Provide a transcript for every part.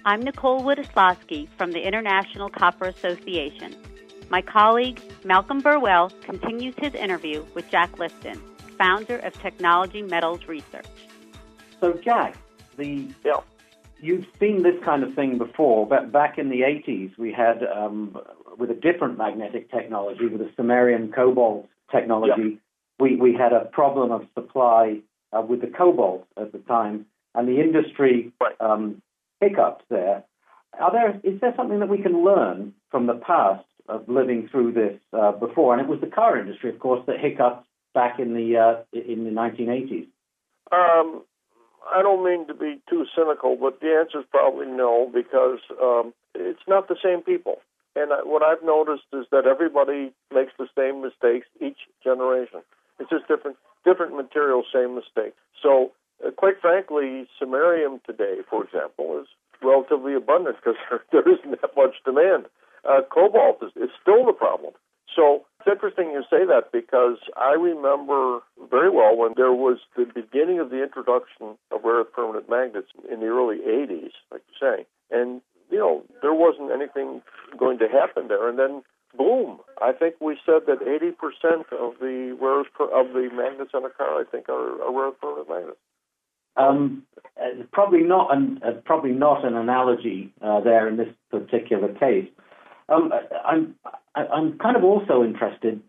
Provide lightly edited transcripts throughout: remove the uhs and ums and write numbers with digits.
I'm Nicole Wodislawski from the International Copper Association. My colleague, Malcolm Burwell, continues his interview with Jack Lifton, founder of Technology Metals Research. So, Jack, you've seen this kind of thing before. Back in the 80s, we had, with a different magnetic technology, with a samarium cobalt technology, we had a problem of supply with the cobalt at the time, and the industry hiccuped there. Is there something that we can learn from the past of living through this before? And it was the car industry, of course, that hiccuped back in the 1980s. I don't mean to be too cynical, but the answer is probably no, because it's not the same people. And what I've noticed is that everybody makes the same mistakes each generation. It's just different materials, same mistake. So, quite frankly, samarium today, for example, is relatively abundant because there isn't that much demand. Cobalt is still the problem. So it's interesting you say that, because I remember very well when there was the beginning of the introduction of rare earth permanent magnets in the early 80s, like you say, and, there wasn't anything going to happen there. And then, boom, I think we said that 80% of the of the magnets on a car, I think, are rare earth permanent magnets. Probably not an analogy there in this particular case. I'm kind of also interested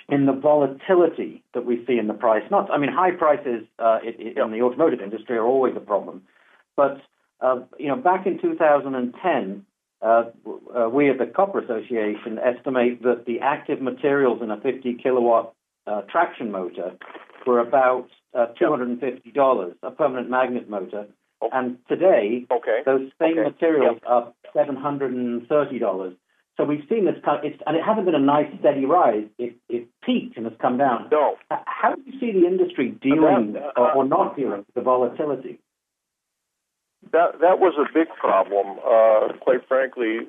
in the volatility that we see in the price. High prices in the automotive industry are always a problem, but back in 2010, we at the Copper Association estimate that the active materials in a 50 kilowatt traction motor were about $250, a permanent magnet motor. And today, those same materials are $730. So we've seen this, and it hasn't been a nice steady rise. It peaked and has come down. No. How do you see the industry dealing or not dealing with the volatility? That was a big problem, quite frankly.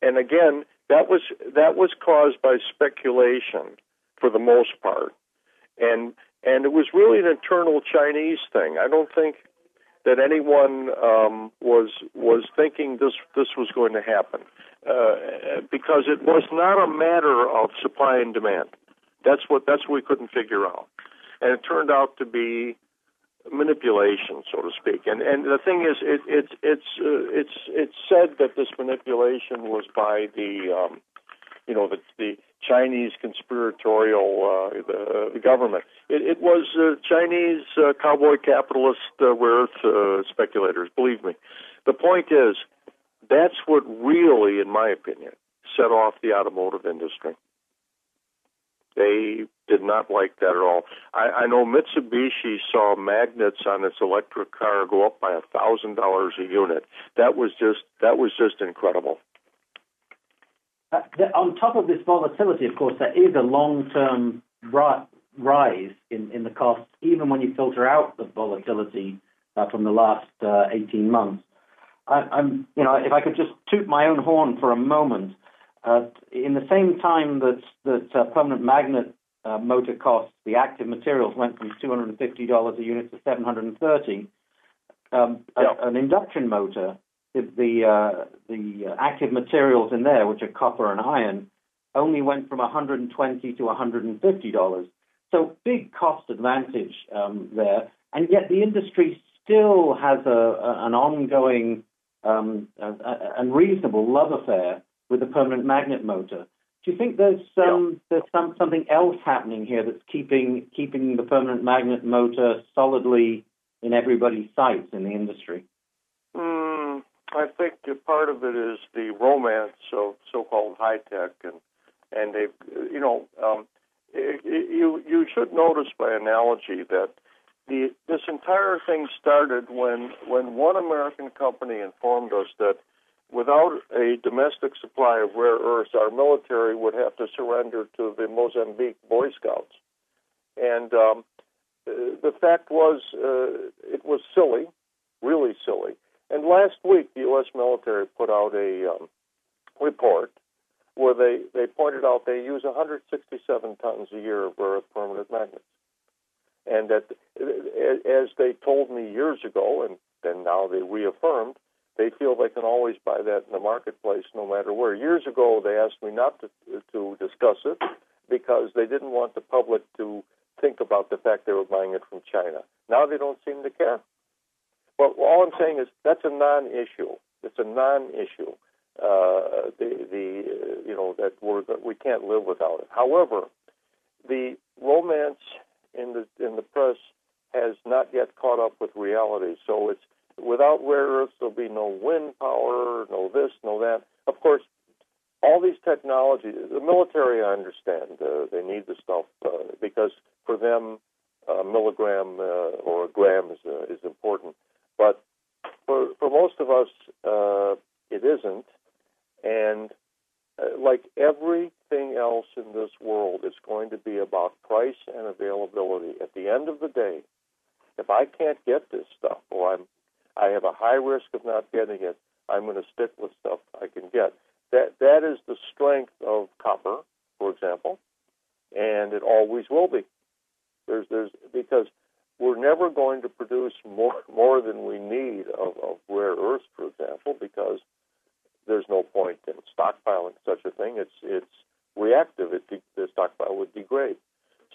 And again, that was caused by speculation for the most part, and it was really an internal Chinese thing. I don't think that anyone was thinking this was going to happen, because it was not a matter of supply and demand. That's what we couldn't figure out, and it turned out to be manipulation, so to speak. And the thing is, it's said that this manipulation was by the Chinese conspiratorial the government. It was Chinese cowboy capitalist rare earth speculators. Believe me. The point is, that's what really, in my opinion, set off the automotive industry. They did not like that at all. I know Mitsubishi saw magnets on its electric car go up by $1,000 a unit. That was just incredible. On top of this volatility, of course, there is a long-term rise in the costs, even when you filter out the volatility from the last 18 months. If I could just toot my own horn for a moment, in the same time that permanent magnet motor costs, the active materials went from $250 a unit to $730. An induction motor, the active materials in there, which are copper and iron, only went from $120 to $150. So big cost advantage there, and yet the industry still has an ongoing and reasonable love affair with the permanent magnet motor. Do you think there's something else happening here that's keeping the permanent magnet motor solidly in everybody's sights in the industry? I think part of it is the romance of so-called high tech, and they've you should notice by analogy that this entire thing started when one American company informed us that without a domestic supply of rare earths, our military would have to surrender to the Mozambique Boy Scouts. And the fact was, it was silly, really silly. And last week, the U.S. military put out a report where they pointed out they use 167 tons a year of rare earth permanent magnets. And that, as they told me years ago, and then now they reaffirmed, they feel they can always buy that in the marketplace no matter where. Years ago, they asked me not to discuss it because they didn't want the public to think about the fact they were buying it from China. Now they don't seem to care. Well, all I'm saying is that's a non-issue. It's a non-issue. That we can't live without it. However, the romance in the press has not yet caught up with reality. So it's without rare earths, there'll be no wind power, no this, no that. Of course, all these technologies, the military, I understand, they need the stuff because for them, a milligram or a gram is important. But for most of us, it isn't. And like everything else in this world, it's going to be about price and availability. At the end of the day, if I can't get this stuff, or I have a high risk of not getting it, I'm going to stick with stuff I can get. That is the strength of copper, for example, and it always will be. Because we're never going to produce more than we need of rare earths, for example, because there's no point in stockpiling such a thing. It's reactive. The stockpile would degrade.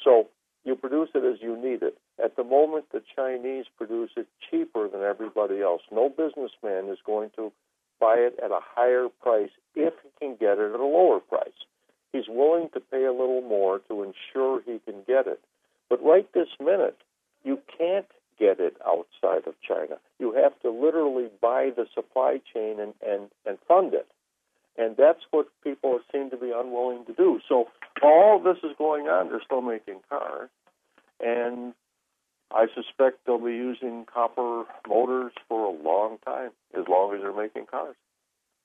So you produce it as you need it. At the moment, the Chinese produce it cheaper than everybody else. No businessman is going to buy it at a higher price if he can get it at a lower price. He's willing to pay a little more to ensure he can get it. But right this minute, you can't get it outside of China. You have to literally buy the supply chain and fund it. And that's what people seem to be unwilling to do. So all this is going on, they're still making cars. And I suspect they'll be using copper motors for a long time, as long as they're making cars.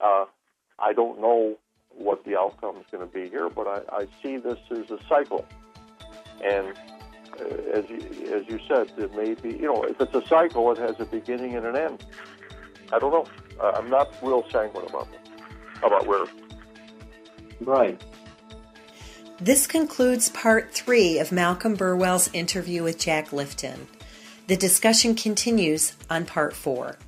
I don't know what the outcome is going to be here, but I see this as a cycle. And as you said, it may be, if it's a cycle, it has a beginning and an end. I don't know. I'm not real sanguine about where. Right. This concludes part 3 of Malcolm Burwell's interview with Jack Lifton. The discussion continues on part 4.